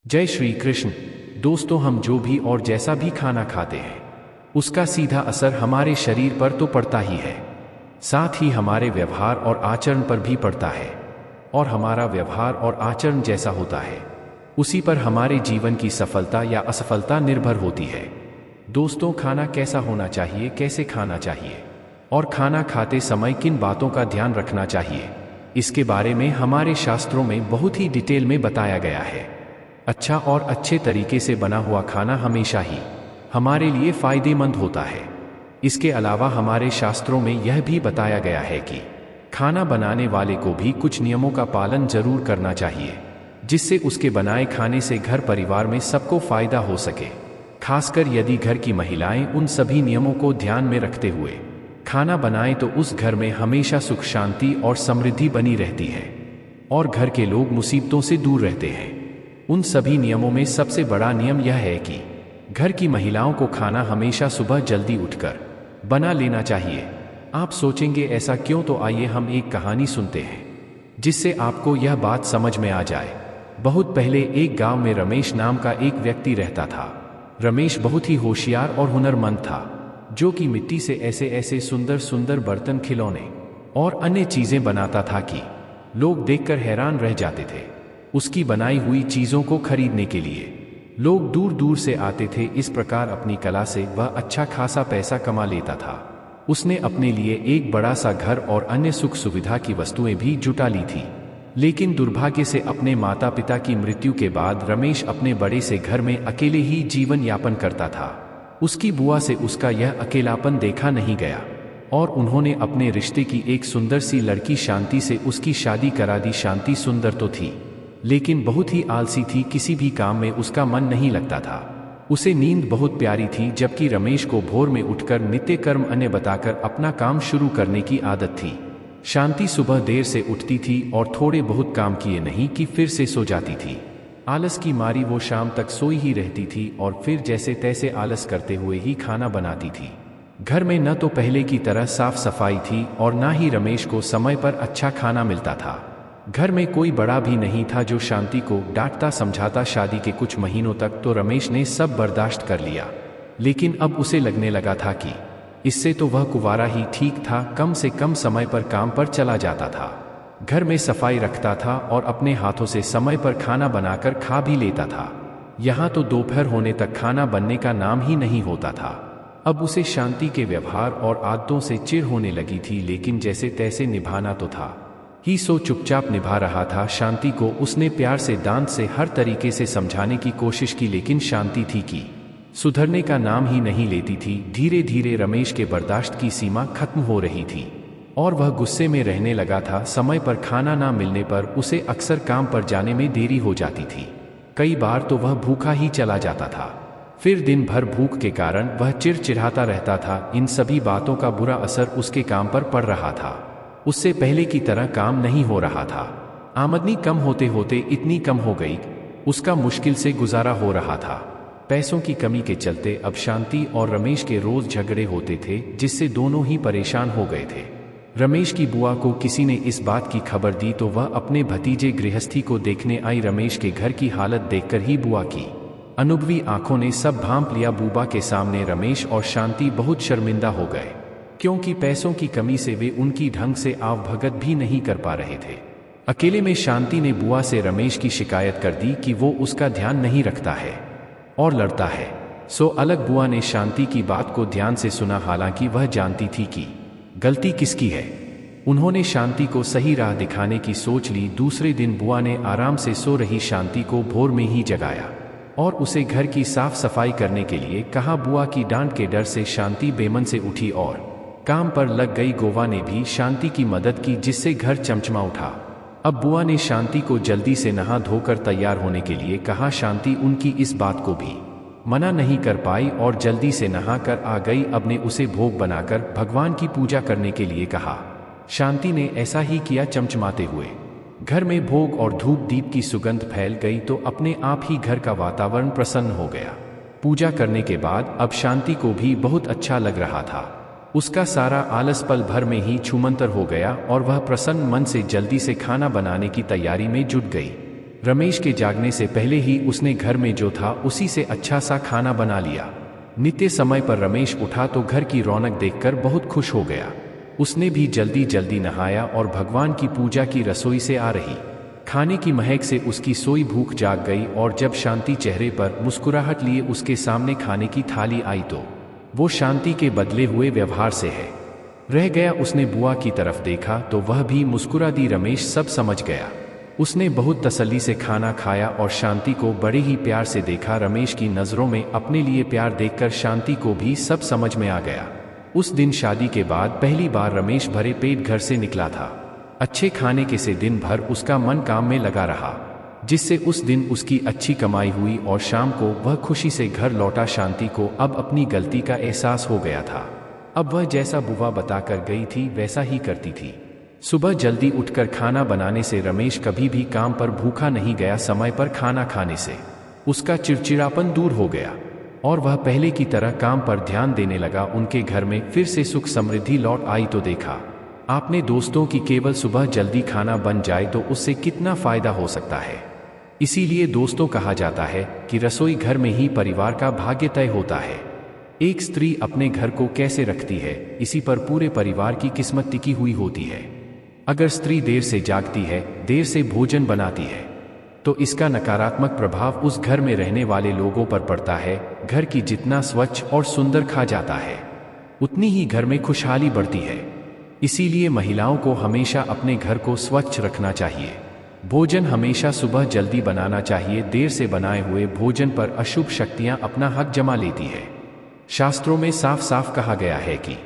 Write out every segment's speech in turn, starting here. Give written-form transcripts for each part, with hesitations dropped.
जय श्री कृष्ण। दोस्तों, हम जो भी और जैसा भी खाना खाते हैं उसका सीधा असर हमारे शरीर पर तो पड़ता ही है, साथ ही हमारे व्यवहार और आचरण पर भी पड़ता है। और हमारा व्यवहार और आचरण जैसा होता है उसी पर हमारे जीवन की सफलता या असफलता निर्भर होती है। दोस्तों, खाना कैसा होना चाहिए, कैसे खाना चाहिए और खाना खाते समय किन बातों का ध्यान रखना चाहिए, इसके बारे में हमारे शास्त्रों में बहुत ही डिटेल में बताया गया है। अच्छा और अच्छे तरीके से बना हुआ खाना हमेशा ही हमारे लिए फायदेमंद होता है। इसके अलावा हमारे शास्त्रों में यह भी बताया गया है कि खाना बनाने वाले को भी कुछ नियमों का पालन जरूर करना चाहिए, जिससे उसके बनाए खाने से घर परिवार में सबको फायदा हो सके। खासकर यदि घर की महिलाएं उन सभी नियमों को ध्यान में रखते हुए खाना बनाएं तो उस घर में हमेशा सुख, शांति और समृद्धि बनी रहती है और घर के लोग मुसीबतों से दूर रहते हैं। उन सभी नियमों में सबसे बड़ा नियम यह है कि घर की महिलाओं को खाना हमेशा सुबह जल्दी उठकर बना लेना चाहिए। आप सोचेंगे ऐसा क्यों? तो आइए हम एक कहानी सुनते हैं जिससे आपको यह बात समझ में आ जाए। बहुत पहले एक गांव में रमेश नाम का एक व्यक्ति रहता था। रमेश बहुत ही होशियार और हुनरमंद था, जो कि मिट्टी से ऐसे ऐसे सुंदर सुंदर बर्तन, खिलौने और अन्य चीजें बनाता था कि लोग देखकर हैरान रह जाते थे। उसकी बनाई हुई चीजों को खरीदने के लिए लोग दूर दूर से आते थे। इस प्रकार अपनी कला से वह अच्छा खासा पैसा कमा लेता था। उसने अपने लिए एक बड़ा सा घर और अन्य सुख सुविधा की वस्तुएं भी जुटा ली थी। लेकिन दुर्भाग्य से अपने माता पिता की मृत्यु के बाद रमेश अपने बड़े से घर में अकेले ही जीवन यापन करता था। उसकी बुआ से उसका यह अकेलापन देखा नहीं गया और उन्होंने अपने रिश्ते की एक सुंदर सी लड़की शांति से उसकी शादी करा दी। शांति सुंदर तो थी, लेकिन बहुत ही आलसी थी। किसी भी काम में उसका मन नहीं लगता था। उसे नींद बहुत प्यारी थी, जबकि रमेश को भोर में उठकर नित्य कर्म अन्य बताकर अपना काम शुरू करने की आदत थी। शांति सुबह देर से उठती थी और थोड़े बहुत काम किए नहीं कि फिर से सो जाती थी। आलस की मारी वो शाम तक सोई ही रहती थी और फिर जैसे तैसे आलस करते हुए ही खाना बनाती थी। घर में न तो पहले की तरह साफ सफाई थी और ना ही रमेश को समय पर अच्छा खाना मिलता था। घर में कोई बड़ा भी नहीं था जो शांति को डांटता समझाता। शादी के कुछ महीनों तक तो रमेश ने सब बर्दाश्त कर लिया, लेकिन अब उसे लगने लगा था कि इससे तो वह कुंवारा ही ठीक था। कम से कम समय पर काम पर चला जाता था, घर में सफाई रखता था और अपने हाथों से समय पर खाना बनाकर खा भी लेता था। यहाँ तो दोपहर होने तक खाना बनने का नाम ही नहीं होता था। अब उसे शांति के व्यवहार और आदतों से चिढ़ होने लगी थी, लेकिन जैसे तैसे निभाना तो था ही, सो चुपचाप निभा रहा था। शांति को उसने प्यार से, दांत से हर तरीके से समझाने की कोशिश की, लेकिन शांति थी कि सुधरने का नाम ही नहीं लेती थी। धीरे धीरे रमेश के बर्दाश्त की सीमा खत्म हो रही थी और वह गुस्से में रहने लगा था। समय पर खाना ना मिलने पर उसे अक्सर काम पर जाने में देरी हो जाती थी। कई बार तो वह भूखा ही चला जाता था। फिर दिन भर भूख के कारण वह चिड़चिड़ाता रहता था। इन सभी बातों का बुरा असर उसके काम पर पड़ रहा था। उससे पहले की तरह काम नहीं हो रहा था। आमदनी कम होते होते इतनी कम हो गई, उसका मुश्किल से गुजारा हो रहा था। पैसों की कमी के चलते अब शांति और रमेश के रोज झगड़े होते थे, जिससे दोनों ही परेशान हो गए थे। रमेश की बुआ को किसी ने इस बात की खबर दी तो वह अपने भतीजे गृहस्थी को देखने आई। रमेश के घर की हालत देखकर ही बुआ की अनुभवी आंखों ने सब भांप लिया। बुआ के सामने रमेश और शांति बहुत शर्मिंदा हो गए, क्योंकि पैसों की कमी से वे उनकी ढंग से आवभगत भी नहीं कर पा रहे थे। अकेले में शांति ने बुआ से रमेश की शिकायत कर दी कि वो उसका ध्यान नहीं रखता है और लड़ता है। सो अलग बुआ ने शांति की बात को ध्यान से सुना, हालांकि वह जानती थी कि गलती किसकी है। उन्होंने शांति को सही राह दिखाने की सोच ली। दूसरे दिन बुआ ने आराम से सो रही शांति को भोर में ही जगाया और उसे घर की साफ सफाई करने के लिए कहा। बुआ की डांट के डर से शांति बेमन से उठी और काम पर लग गई। गोवा ने भी शांति की मदद की, जिससे घर चमचमा उठा। अब बुआ ने शांति को जल्दी से नहा धोकर तैयार होने के लिए कहा। शांति उनकी इस बात को भी मना नहीं कर पाई और जल्दी से नहा कर आ गई। अब ने उसे भोग बनाकर भगवान की पूजा करने के लिए कहा। शांति ने ऐसा ही किया। चमचमाते हुए घर में भोग और धूप दीप की सुगंध फैल गई तो अपने आप ही घर का वातावरण प्रसन्न हो गया। पूजा करने के बाद अब शांति को भी बहुत अच्छा लग रहा था। उसका सारा आलस पल भर में ही छूमंतर हो गया और वह प्रसन्न मन से जल्दी से खाना बनाने की तैयारी में जुट गई। रमेश के जागने से पहले ही उसने घर में जो था उसी से अच्छा सा खाना बना लिया। नित्य समय पर रमेश उठा तो घर की रौनक देखकर बहुत खुश हो गया। उसने भी जल्दी जल्दी नहाया और भगवान की पूजा की। रसोई से आ रही खाने की महक से उसकी सोई भूख जाग गई और जब शांति चेहरे पर मुस्कुराहट लिए उसके सामने खाने की थाली आई तो वो शांति के बदले हुए व्यवहार से है रह गया। उसने बुआ की तरफ देखा तो वह भी मुस्कुरा दी। रमेश सब समझ गया। उसने बहुत तसल्ली से खाना खाया और शांति को बड़े ही प्यार से देखा। रमेश की नज़रों में अपने लिए प्यार देखकर शांति को भी सब समझ में आ गया। उस दिन शादी के बाद पहली बार रमेश भरे पेट घर से निकला था। अच्छे खाने के से दिन भर उसका मन काम में लगा रहा, जिससे उस दिन उसकी अच्छी कमाई हुई और शाम को वह खुशी से घर लौटा। शांति को अब अपनी गलती का एहसास हो गया था। अब वह जैसा बुआ बताकर गई थी वैसा ही करती थी। सुबह जल्दी उठकर खाना बनाने से रमेश कभी भी काम पर भूखा नहीं गया। समय पर खाना खाने से उसका चिड़चिड़ापन दूर हो गया और वह पहले की तरह काम पर ध्यान देने लगा। उनके घर में फिर से सुख समृद्धि लौट आई। तो देखा आपने दोस्तों की केवल सुबह जल्दी खाना बन जाए तो उससे कितना फायदा हो सकता है। इसीलिए दोस्तों कहा जाता है कि रसोई घर में ही परिवार का भाग्य तय होता है। एक स्त्री अपने घर को कैसे रखती है इसी पर पूरे परिवार की किस्मत टिकी हुई होती है। अगर स्त्री देर से जागती है, देर से भोजन बनाती है तो इसका नकारात्मक प्रभाव उस घर में रहने वाले लोगों पर पड़ता है। घर की जितना स्वच्छ और सुंदर खा जाता है उतनी ही घर में खुशहाली बढ़ती है। इसीलिए महिलाओं को हमेशा अपने घर को स्वच्छ रखना चाहिए। भोजन हमेशा सुबह जल्दी बनाना चाहिए। देर से बनाए हुए भोजन पर अशुभ शक्तियां अपना हक जमा लेती है। शास्त्रों में साफ साफ कहा गया है कि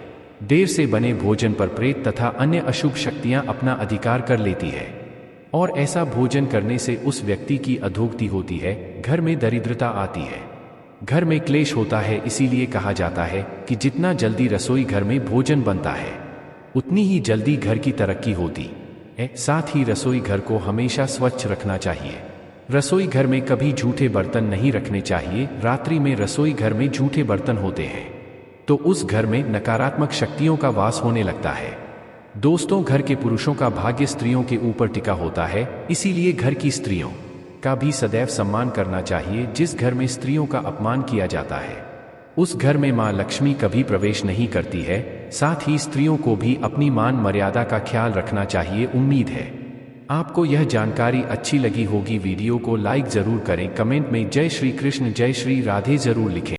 देर से बने भोजन पर प्रेत तथा अन्य अशुभ शक्तियां अपना अधिकार कर लेती है और ऐसा भोजन करने से उस व्यक्ति की अधोगति होती है, घर में दरिद्रता आती है, घर में क्लेश होता है। इसीलिए कहा जाता है कि जितना जल्दी रसोई घर में भोजन बनता है उतनी ही जल्दी घर की तरक्की होती है। साथ ही रसोई घर को हमेशा स्वच्छ रखना चाहिए। रसोई घर में कभी झूठे बर्तन नहीं रखने चाहिए। रात्रि में रसोई घर में झूठे बर्तन होते हैं तो उस घर में नकारात्मक शक्तियों का वास होने लगता है। दोस्तों, घर के पुरुषों का भाग्य स्त्रियों के ऊपर टिका होता है। इसीलिए घर की स्त्रियों का भी सदैव सम्मान करना चाहिए। जिस घर में स्त्रियों का अपमान किया जाता है उस घर में मां लक्ष्मी कभी प्रवेश नहीं करती है। साथ ही स्त्रियों को भी अपनी मान मर्यादा का ख्याल रखना चाहिए। उम्मीद है आपको यह जानकारी अच्छी लगी होगी। वीडियो को लाइक जरूर करें, कमेंट में जय श्री कृष्ण जय श्री राधे जरूर लिखें।